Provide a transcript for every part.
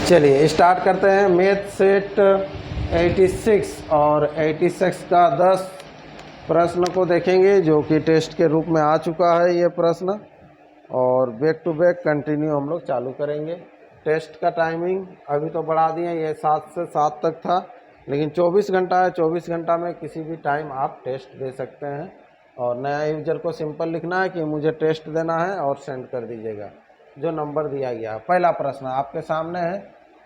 चलिए स्टार्ट करते हैं। मैथ सेट 86 और 86 का 10 प्रश्न को देखेंगे, जो कि टेस्ट के रूप में आ चुका है ये प्रश्न, और बैक टू बैक कंटिन्यू हम लोग चालू करेंगे। टेस्ट का टाइमिंग अभी तो बढ़ा दिए, ये 7 से 7 तक था, लेकिन 24 घंटा है। 24 घंटा में किसी भी टाइम आप टेस्ट दे सकते हैं। और नया यूजर को सिंपल लिखना है कि मुझे टेस्ट देना है और सेंड कर दीजिएगा जो नंबर दिया गया। पहला प्रश्न आपके सामने है,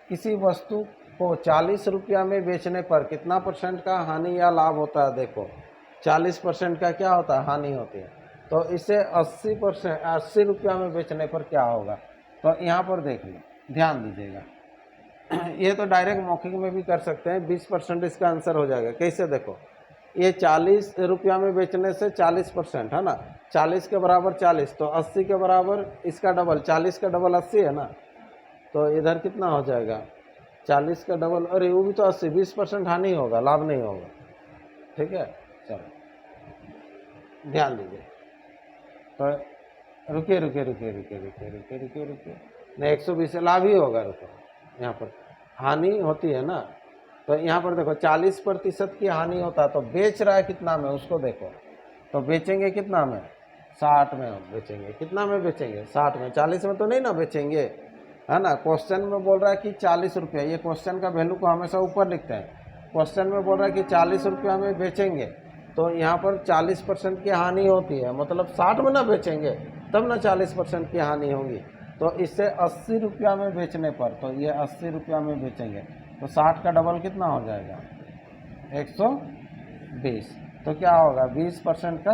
किसी वस्तु को 40 रुपया में बेचने पर कितना % का हानि या लाभ होता है। देखो 40% का क्या होता है, हानि होती है। तो इसे 80 रुपया में बेचने पर क्या होगा। तो यहाँ पर देखिए, ध्यान दीजिएगा। ये तो डायरेक्ट मौखिक में भी कर सकते हैं। 20% इसका आंसर हो जाएगा। कैसे, देखो ये 40 रुपया में बेचने से 40% है ना, 40 के बराबर 40, तो 80 के बराबर इसका डबल, 40 का डबल 80 है ना। तो इधर कितना हो जाएगा, 40 का डबल, अरे वो भी तो 80, 20% हानि होगा, लाभ नहीं होगा। ठीक है, चलो ध्यान दीजिए। तो रुकिए रुकिए रुकिए रुकिए रुकिए रुकिए रुकिए रुकिए, नहीं 120 लाभ ही होगा। रुको, यहाँ पर हानि होती है ना, तो यहाँ पर देखो 40% की हानि होता है। तो बेच रहा है कितना में, उसको देखो। तो बेचेंगे कितना में, 60 में हम बेचेंगे। कितना में बेचेंगे, 60 में। 40 में तो नहीं ना बेचेंगे, है ना। क्वेश्चन में बोल रहा है कि 40 रुपया, ये क्वेश्चन का वैल्यू को हमेशा ऊपर लिखते हैं। क्वेश्चन में बोल रहा है कि 40 रुपया में बेचेंगे, तो यहाँ पर 40% की हानि होती है, मतलब 60 में ना बेचेंगे तब ना 40% की हानि होगी। तो इससे 80 रुपया में बेचने पर, तो ये 80 रुपया में बेचेंगे, तो 60 का डबल कितना हो जाएगा, 120। तो क्या होगा, 20% का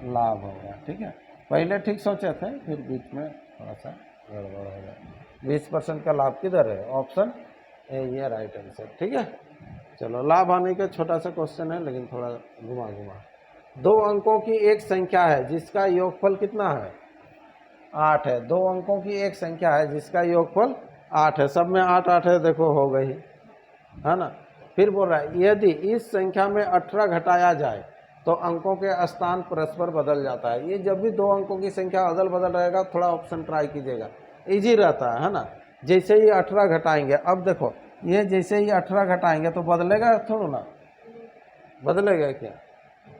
लाभ होगा। ठीक है, पहले ठीक सोचे थे, फिर बीच में थोड़ा सा गड़बड़ हो गया। 20% का लाभ किधर है, ऑप्शन ए, ये राइट आंसर। ठीक है, चलो लाभ हानि का छोटा सा क्वेश्चन है, लेकिन थोड़ा घुमा घुमा। 2 अंकों की एक संख्या है जिसका योगफल कितना है, 8 है। 2 अंकों की एक संख्या है जिसका योगफल 8 है। सब में 8 8 है, देखो हो गई, है ना। फिर बोल रहा है, यदि इस संख्या में 18 घटाया जाए तो अंकों के स्थान परस्पर बदल जाता है। ये जब भी 2 अंकों की संख्या अदल बदल रहेगा, थोड़ा ऑप्शन ट्राई कीजिएगा, इजी रहता है ना। जैसे ही 18 घटाएंगे, अब देखो ये जैसे ही 18 घटाएंगे तो बदलेगा थोड़ा ना, बदलेगा क्या,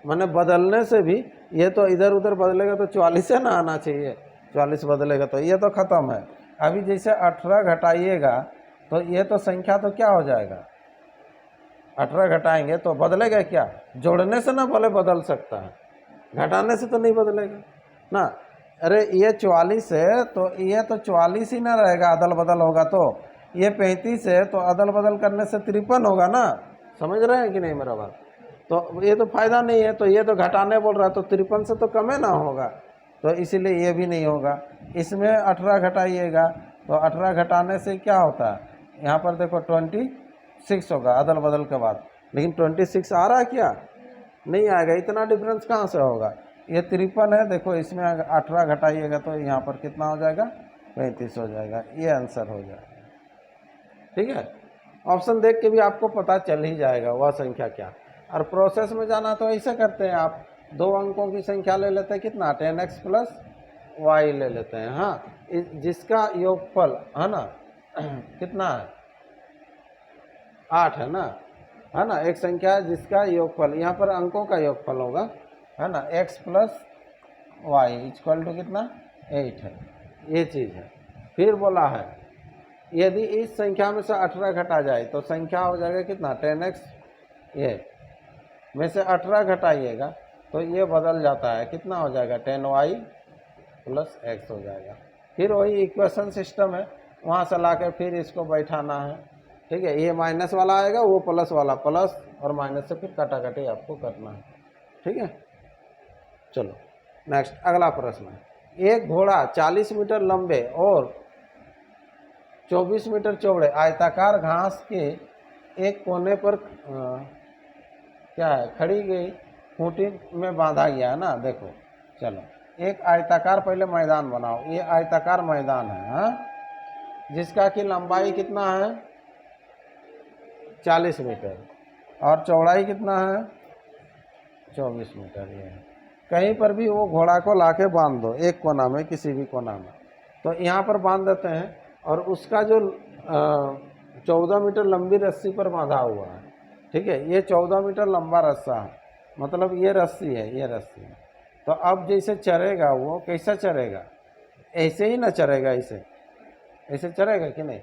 मैंने बदलने से भी ये तो इधर उधर बदलेगा, तो 44 से ना आना चाहिए, 44 बदलेगा तो ये तो ख़त्म है। अभी जैसे 18 घटाइएगा तो ये तो संख्या तो क्या हो जाएगा, 18 घटाएंगे तो बदलेगा क्या, जोड़ने से ना भले बदल सकता है, घटाने से तो नहीं बदलेगा ना। अरे ये 44 है, तो ये तो 44 ही ना रहेगा, अदल बदल होगा। तो ये 35 है, तो अदल बदल करने से 53 होगा ना। समझ रहे हैं कि नहीं मेरा बात। तो ये तो फायदा नहीं है, तो ये तो घटाने बोल रहा है, तो 53 से तो कम है ना होगा, तो इसीलिए ये भी नहीं होगा। इसमें 18 घटाइएगा, तो 18 घटाने से क्या होता है, यहाँ पर देखो 26 होगा अदल बदल के बाद, लेकिन 26 आ रहा है क्या, नहीं आएगा। इतना डिफरेंस कहाँ से होगा, ये 53 है, देखो इसमें 18 घटाइएगा तो यहाँ पर कितना हो जाएगा, 35 हो जाएगा। ये आंसर हो जाएगा। ठीक है, ऑप्शन देख के भी आपको पता चल ही जाएगा वह संख्या क्या। और प्रोसेस में जाना तो ऐसे करते हैं आप, 2 अंकों की संख्या ले लेते हैं, कितना 10x प्लस y ले लेते हैं। हाँ, जिसका योगफल है ना कितना है, 8 है ना, है ना। एक संख्या है जिसका योगफल, यहाँ पर अंकों का योगफल होगा, है ना, x plus Y equal to कितना, 8 है, ये चीज़ है। फिर बोला है, यदि इस संख्या में से 18 घटा जाए तो संख्या हो जाएगा कितना, 10x, ये में से 18 घटाइएगा तो ये बदल जाता है, कितना हो जाएगा, 10y प्लस x हो जाएगा। फिर वही इक्वेशन सिस्टम है, वहाँ से ला के फिर इसको बैठाना है। ठीक है, ये माइनस वाला आएगा, वो प्लस वाला, प्लस और माइनस से फिर काटाकाटी आपको करना है। ठीक है, चलो नेक्स्ट अगला प्रश्न है। एक घोड़ा 40 मीटर लंबे और 24 मीटर चौड़े आयताकार घास के एक कोने पर क्या है, खड़ी गई खूंटी में बांधा गया है ना। देखो चलो, एक आयताकार पहले मैदान बनाओ, ये आयताकार मैदान है, हाँ, जिसका कि लंबाई कितना है, 40 मीटर, और चौड़ाई कितना है, 24 मीटर। ये है, कहीं पर भी वो घोड़ा को लाके बांध दो, एक कोना में, किसी भी कोना में। तो यहाँ पर बांध देते हैं, और उसका जो 14 मीटर लंबी रस्सी पर बांधा हुआ है, ठीक है। ये 14 मीटर लंबा रस्सा है, मतलब ये रस्सी है, ये रस्सी है। तो अब जैसे चरेगा वो कैसा चरेगा, ऐसे ही ना चरेगा, ऐसे चरेगा कि नहीं।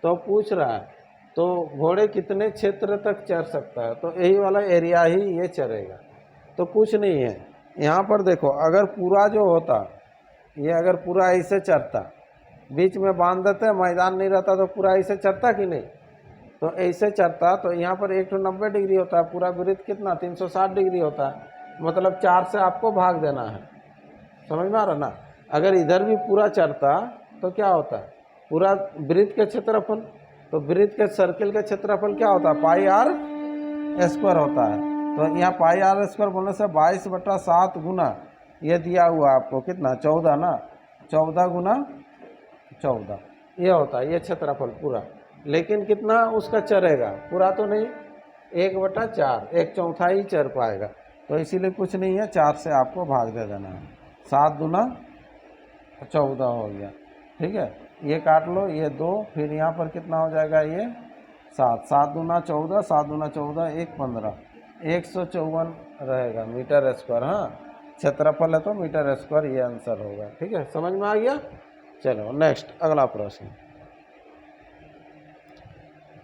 तो पूछ रहा है तो घोड़े कितने क्षेत्र तक चर सकता है, तो यही वाला एरिया ही ये चरेगा। तो कुछ नहीं है यहाँ पर देखो, अगर पूरा जो होता, ये अगर पूरा ऐसे चरता, बीच में बांध देते, मैदान नहीं रहता तो पूरा ऐसे चरता कि नहीं। तो ऐसे चरता तो यहाँ पर 190 डिग्री होता है, पूरा वृत्त कितना 360 डिग्री होता है, मतलब 4 से आपको भाग देना है, समझ में आ रहा ना। अगर इधर भी पूरा चरता तो क्या होता है, पूरा वृत्त के क्षेत्रफल, तो वृत्त के सर्किल का क्षेत्रफल क्या होता है, पाई आर स्क्वायर होता है। तो यहाँ पाई आर स्क्वायर बोलने से 22/7 गुना ये दिया हुआ आपको कितना 14 ना, 14 गुना 14 ये होता है, ये क्षेत्रफल पूरा। लेकिन कितना उसका चरेगा, पूरा तो नहीं, 1/4, 1/4 चर पाएगा। तो इसीलिए कुछ नहीं है, 4 से आपको भाग दे देना है। 7 दूना 14 हो गया, ठीक है। ये काट लो, ये 2, फिर यहाँ पर कितना हो जाएगा, ये 7, 7 दूना 14, 7 दूना 14, 1 15, 154 रहेगा मीटर स्क्वायर। हाँ, क्षेत्रफल है तो मीटर स्क्वायर ये आंसर होगा, ठीक है। समझ में आ गया। चलो नेक्स्ट, अगला प्रश्न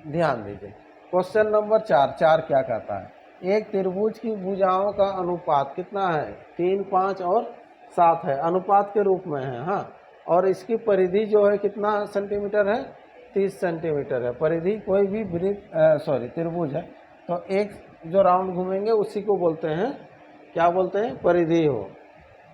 ध्यान दीजिए। क्वेश्चन नंबर 4 क्या कहता है, एक त्रिभुज की भुजाओं का अनुपात कितना है, 3, 5 और 7 है, अनुपात के रूप में है। हाँ, और इसकी परिधि जो है कितना सेंटीमीटर है, 30 सेंटीमीटर है। परिधि कोई भी त्रिभुज है तो एक जो राउंड घूमेंगे उसी को बोलते हैं, क्या बोलते हैं, परिधि हो,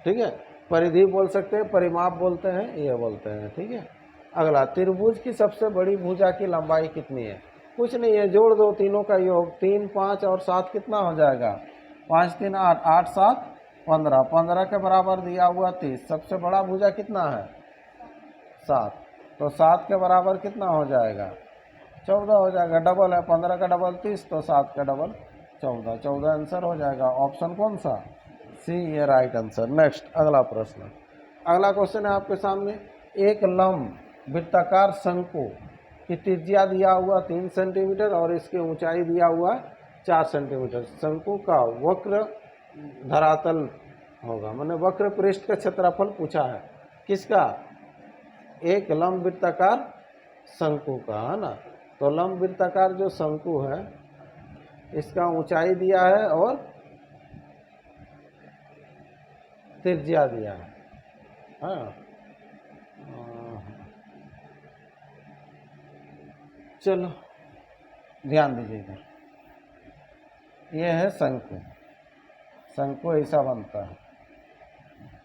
ठीक है। परिधि बोल सकते हैं, परिमाप बोलते हैं, ये बोलते हैं, ठीक है। अगला, त्रिभुज की सबसे बड़ी भुजा की लंबाई कितनी है, कुछ नहीं है, जोड़ दो तीनों का योग, 3, 5 और 7 कितना हो जाएगा, 5, 3, 8, 8, 7, 15, 15 के बराबर दिया हुआ 30। सबसे बड़ा भुजा कितना है, 7, तो 7 के बराबर कितना हो जाएगा, 14 हो जाएगा। डबल है, 15 का डबल 30, तो 7 का डबल 14, 14 आंसर हो जाएगा। ऑप्शन कौन सा, सी, ये राइट आंसर। नेक्स्ट, अगला प्रश्न। अगला क्वेश्चन है आपके सामने, एक लंब वृत्ताकार शंकु की त्रिज्या दिया हुआ 3 सेंटीमीटर और इसकी ऊंचाई दिया हुआ 4 सेंटीमीटर। शंकु का वक्र धरातल होगा, मैंने वक्र पृष्ठ का क्षेत्रफल पूछा है, किसका, एक लंब वृत्ताकार शंकु का, है ना। तो लंब वृत्ताकार जो शंकु है इसका ऊंचाई दिया है और त्रिज्या दिया है। हाँ, चलो ध्यान दीजिए इधर, ये है शंकु, शंकु ऐसा बनता है,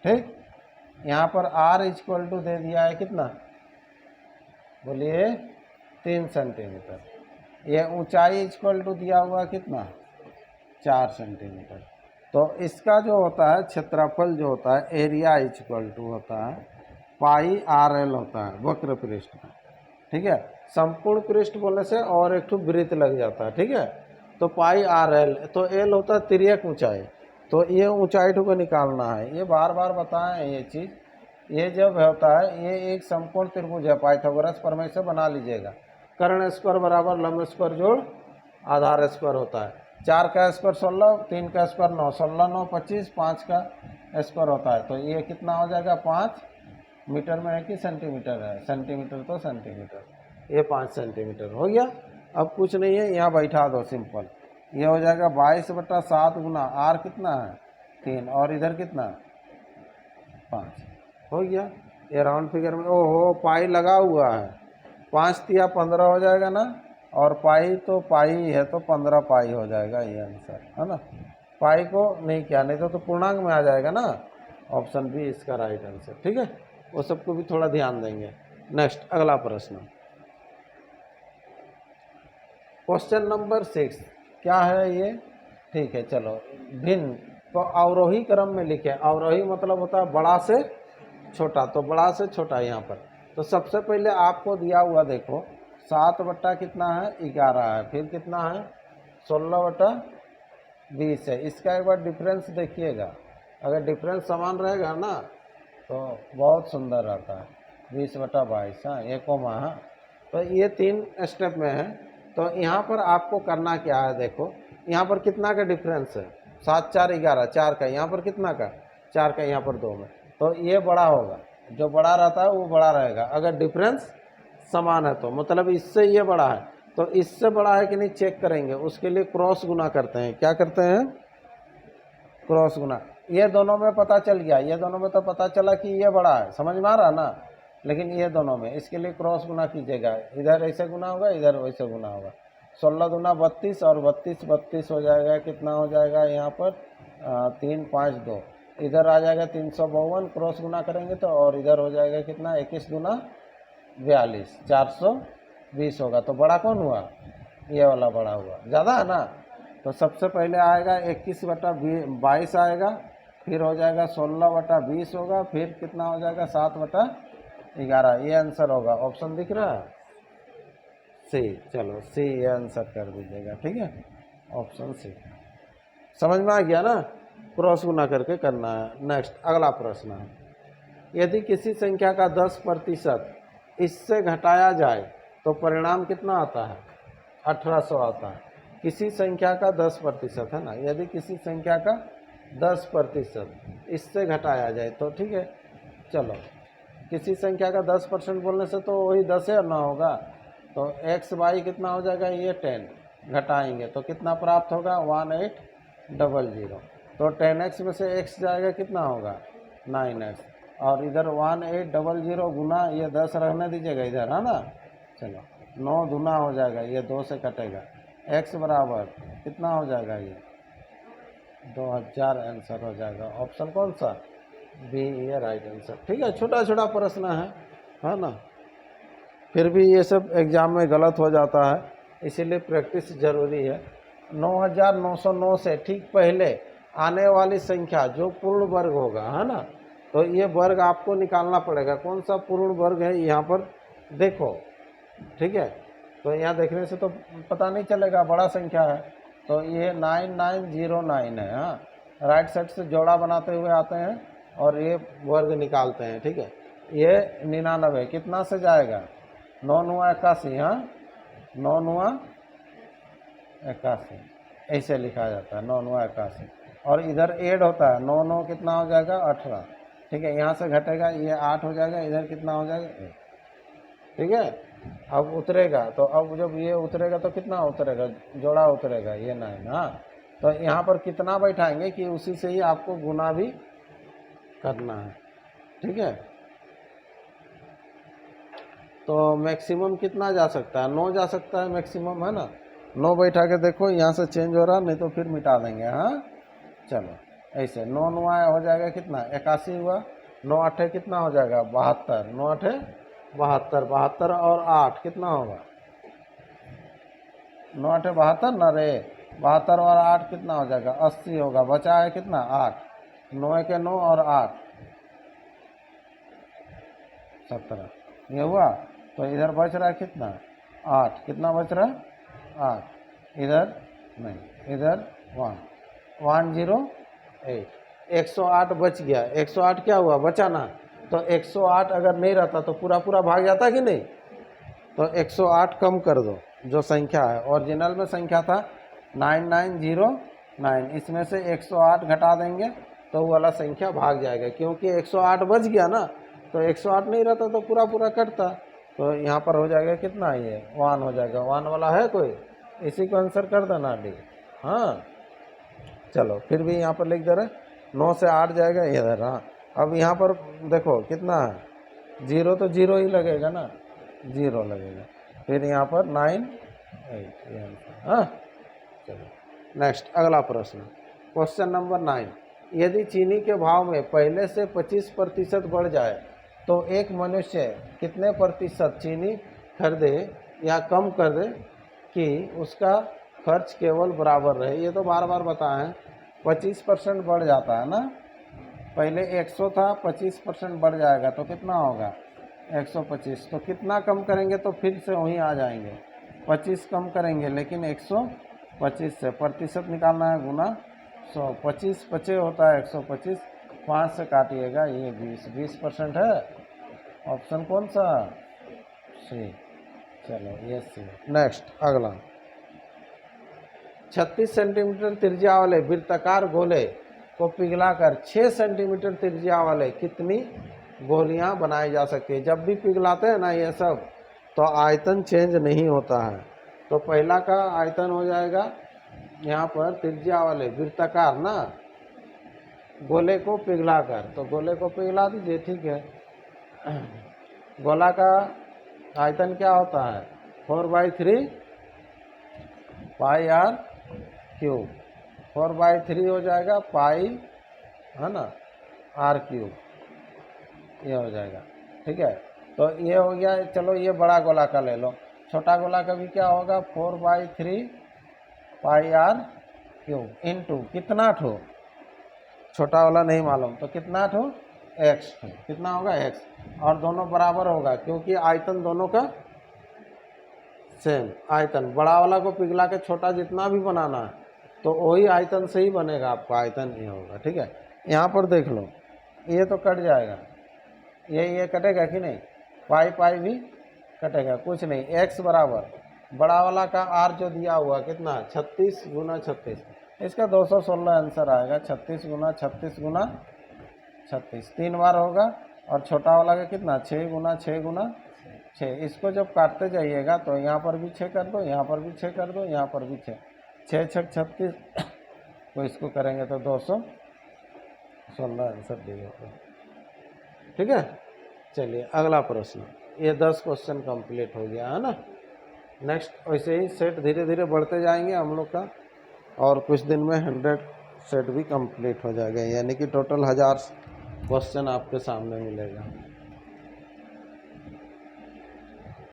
ठीक। यहाँ पर r इक्वल टू दे दिया है कितना, बोलिए 3 सेंटीमीटर। ये ऊंचाई इक्वल टू दिया हुआ कितना, 4 सेंटीमीटर। तो इसका जो होता है क्षेत्रफल जो होता है, एरिया इक्वल टू होता है पाई आर एल होता है वक्र पृष्ठ में, ठीक है। संपूर्ण पृष्ठ बोलने से और एक तो वृत्त लग जाता है, ठीक है। तो पाई आर एल, तो एल होता है तिर्यक ऊंचाई, तो ये ऊंचाई को निकालना है। ये बार बार बताएं ये चीज़, ये जब होता है ये एक संपूर्ण त्रिभुज है, पाइथागोरस प्रमेय से बना लीजिएगा। कर्ण स्क्वायर बराबर लंब स्क्वायर जोड़ आधार स्क्वायर होता है। 4 का स्क्वायर 16, 3 का स्क्वायर 9, 16, 9, 25, 5 का स्क्वायर होता है। तो ये कितना हो जाएगा, 5 मीटर में है कि सेंटीमीटर है, सेंटीमीटर तो सेंटीमीटर, ये 5 सेंटीमीटर हो गया। अब कुछ नहीं है, यहाँ बैठा दो सिंपल, ये हो जाएगा 22/7 गुना आर कितना है 3 और इधर कितना 5 हो गया। ये राउंड फिगर में, ओहो पाई लगा हुआ है, 5 तिया 15 हो जाएगा ना, और पाई तो पाई है तो 15 पाई हो जाएगा, ये आंसर है ना। पाई को नहीं किया, नहीं तो पूर्णांक में आ जाएगा ना। ऑप्शन बी इसका राइट आंसर, ठीक है। वो सबको भी थोड़ा ध्यान देंगे। नेक्स्ट, अगला प्रश्न, क्वेश्चन नंबर 6 क्या है ये, ठीक है। चलो, भिन्न, तो अवरोही क्रम में लिखे। अवरोही मतलब होता है बड़ा से छोटा, तो बड़ा से छोटा यहाँ पर। तो सबसे पहले आपको दिया हुआ देखो 7 बट्टा कितना है 11 है, फिर कितना है 16/20 है। इसका एक बार डिफरेंस देखिएगा, अगर डिफरेंस समान रहेगा ना तो बहुत सुंदर रहता है। 20/22, हाँ, ये कोमा, हाँ तो ये 3 स्टेप में है। तो यहाँ पर आपको करना क्या है, देखो यहाँ पर कितना का डिफरेंस है, 7 4 11, 4 का, यहाँ पर कितना का 4 का, यहाँ पर 2 में, तो ये बड़ा होगा, जो बड़ा रहता है वो बड़ा रहेगा। अगर डिफरेंस समान है तो मतलब इससे ये बड़ा है, तो इससे बड़ा है कि नहीं चेक करेंगे, उसके लिए क्रॉस गुना करते हैं। क्या करते हैं? क्रॉस गुना। ये दोनों में पता चल गया, ये दोनों में तो पता चला कि ये बड़ा है, समझ में आ रहा ना, लेकिन ये दोनों में, इसके लिए क्रॉस गुना कीजिएगा, इधर ऐसे गुना होगा, इधर वैसे गुना होगा। 16 दूना 32 और 32 32 हो जाएगा, कितना हो जाएगा यहाँ पर 3 5 2, इधर आ जाएगा 352, क्रॉस गुना करेंगे तो, और इधर हो जाएगा कितना 21 दूना 42, 420 होगा। तो बड़ा कौन हुआ? ये वाला बड़ा हुआ, ज़्यादा है ना। तो सबसे पहले आएगा 21/22 आएगा, फिर हो जाएगा 16/20 होगा, फिर कितना हो जाएगा 7/11। ये आंसर होगा। ऑप्शन दिख रहा है सी। चलो सी ये आंसर कर दीजिएगा, ठीक है, ऑप्शन सी। समझ में आ गया ना, क्रॉस गुना करके करना है। नेक्स्ट अगला प्रश्न है, यदि किसी संख्या का 10% इससे घटाया जाए तो परिणाम कितना आता है? 1800 आता है। किसी संख्या का 10% है ना, यदि किसी संख्या का 10% इससे घटाया जाए तो, ठीक है, चलो किसी संख्या का 10% बोलने से तो वही 10 है ना होगा, तो x/y कितना हो जाएगा, ये 10 घटाएंगे तो कितना प्राप्त होगा 1800। तो 10x में से x जाएगा, कितना होगा 9x, और इधर 1800 गुना ये 10 रहने दीजिएगा इधर, है ना। चलो 9 दूना हो जाएगा, ये 2 से कटेगा, x बराबर कितना हो जाएगा, ये 2000 आंसर हो जाएगा। ऑप्शन कौन सा? बी, ये राइट आंसर। ठीक है, छोटा छोटा प्रश्न है ना, फिर भी ये सब एग्जाम में गलत हो जाता है, इसीलिए प्रैक्टिस जरूरी है। 9909 से ठीक पहले आने वाली संख्या जो पूर्ण वर्ग होगा, है ना, तो ये वर्ग आपको निकालना पड़ेगा। कौन सा पूर्ण वर्ग है यहाँ पर देखो, ठीक है, तो यहाँ देखने से तो पता नहीं चलेगा, बड़ा संख्या है, तो ये 9909 है। हाँ, राइट साइड से जोड़ा बनाते हुए आते हैं और ये वर्ग निकालते हैं, ठीक है। ये 99 कितना से जाएगा, 9 9 81, हाँ 9 9 81, ऐसे लिखा जाता है 9 9 81, और इधर ऐड होता है 9 9 कितना हो जाएगा 18, ठीक है, यहाँ से घटेगा ये 8 हो जाएगा, इधर कितना हो जाएगा 1, ठीक है। अब उतरेगा, तो अब जब ये उतरेगा तो कितना उतरेगा, जोड़ा उतरेगा, ये 9, हाँ, तो यहाँ पर कितना बैठाएंगे कि उसी से ही आपको गुना भी करना है, ठीक है। तो मैक्सिमम कितना जा सकता है, 9 जा सकता है मैक्सिमम, है ना। 9 बैठा के देखो, यहाँ से चेंज हो रहा, नहीं तो फिर मिटा देंगे। हाँ चलो ऐसे 9 9 हो जाएगा कितना 81 हुआ, 9 8 कितना हो जाएगा 72, 9 8 72, 72 और 8 कितना होगा 9 8 72 ना रे, 72 और 8 कितना हो जाएगा 80 होगा, बचा है कितना 8, 9 के 9 और 8 17, ये हुआ। तो इधर बच रहा है कितना 8, कितना बच रहा है 8, इधर नहीं, इधर 108, 108 बच गया। 108 क्या हुआ बचा ना, तो 108 अगर नहीं रहता तो पूरा पूरा भाग जाता कि नहीं, तो 108 कम कर दो, जो संख्या है ओरिजिनल में संख्या था 9909, इसमें से 108 घटा देंगे तो वो वाला संख्या भाग जाएगा, क्योंकि 108 बच गया ना, तो 108 नहीं रहता तो पूरा पूरा कटता, तो यहाँ पर हो जाएगा कितना, ये 1 हो जाएगा। 1 वाला है कोई, इसी को आंसर कर देना डी। हाँ चलो फिर भी यहाँ पर लिख दे रहे, 9 से 8 जाएगा इधर। हाँ अब यहाँ पर देखो कितना है, 0 तो 0 ही लगेगा ना, 0 लगेगा, फिर यहाँ पर 9 8 ये आंसर। हाँ चलो नेक्स्ट अगला प्रश्न, क्वेश्चन नंबर 9, यदि चीनी के भाव में पहले से 25% बढ़ जाए तो एक मनुष्य कितने प्रतिशत चीनी खरीदे या कम कर दे कि उसका खर्च केवल बराबर रहे। ये तो बार बार बताएं, 25% बढ़ जाता है ना, पहले 100 था, 25% बढ़ जाएगा तो कितना होगा 125, तो कितना कम करेंगे तो फिर से वहीं आ जाएंगे, 25 कम करेंगे लेकिन 125 से प्रतिशत निकालना है गुना 100, 25 25 होता है 125, 5 से काटिएगा ये 20% है। ऑप्शन कौन सा सी। चलो ये सी। नेक्स्ट अगला, 36 सेंटीमीटर त्रिज्या वाले वृत्ताकार गोले को पिघलाकर 6 सेंटीमीटर त्रिज्या वाले कितनी गोलियां बनाई जा सकती है। जब भी पिघलाते हैं ना ये सब तो आयतन चेंज नहीं होता है। तो पहला का आयतन हो जाएगा यहाँ पर त्रिज्या वाले वृत्ताकार ना गोले को पिघलाकर, तो गोले को पिघला दीजिए, ठीक है। गोला का आयतन क्या होता है 4/3 पाई आर क्यूब, 4/3 हो जाएगा पाई, है ना, आर क्यूब, ये हो जाएगा, ठीक है। तो ये हो गया। चलो ये बड़ा गोला का ले लो, छोटा गोला का भी क्या होगा 4/3 पाई आर क्यूब इंटू कितना ठो, छोटा वाला नहीं मालूम तो कितना ठो एक्स, कितना होगा एक्स, और दोनों बराबर होगा क्योंकि आयतन दोनों का सेम। आयतन बड़ा वाला को पिघला के छोटा जितना भी बनाना है तो वही आयतन से ही बनेगा, आपका आयतन ये होगा, ठीक है। यहाँ पर देख लो ये तो कट जाएगा, ये कटेगा कि नहीं, पाई पाई भी कटेगा, कुछ नहीं। एक्स बराबर बड़ा वाला का आर जो दिया हुआ कितना 36 गुना 36, इसका 216 आंसर आएगा। 36 गुना 36 गुना 36 3 बार होगा, और छोटा वाला का कितना 6 गुना 6 गुना 6। इसको जब काटते जाइएगा तो यहाँ पर भी 6 कर दो, यहाँ पर भी 6 कर दो, यहाँ पर भी 6, 6 6 36, तो इसको करेंगे तो 216 आंसर देगा, ठीक है। चलिए अगला प्रश्न, ये 10 क्वेश्चन कंप्लीट हो गया है ना। नेक्स्ट वैसे ही सेट धीरे धीरे बढ़ते जाएंगे हम लोग का, और कुछ दिन में 100 सेट भी कंप्लीट हो जाएगा, यानी कि टोटल 1000 क्वेश्चन आपके सामने मिलेगा।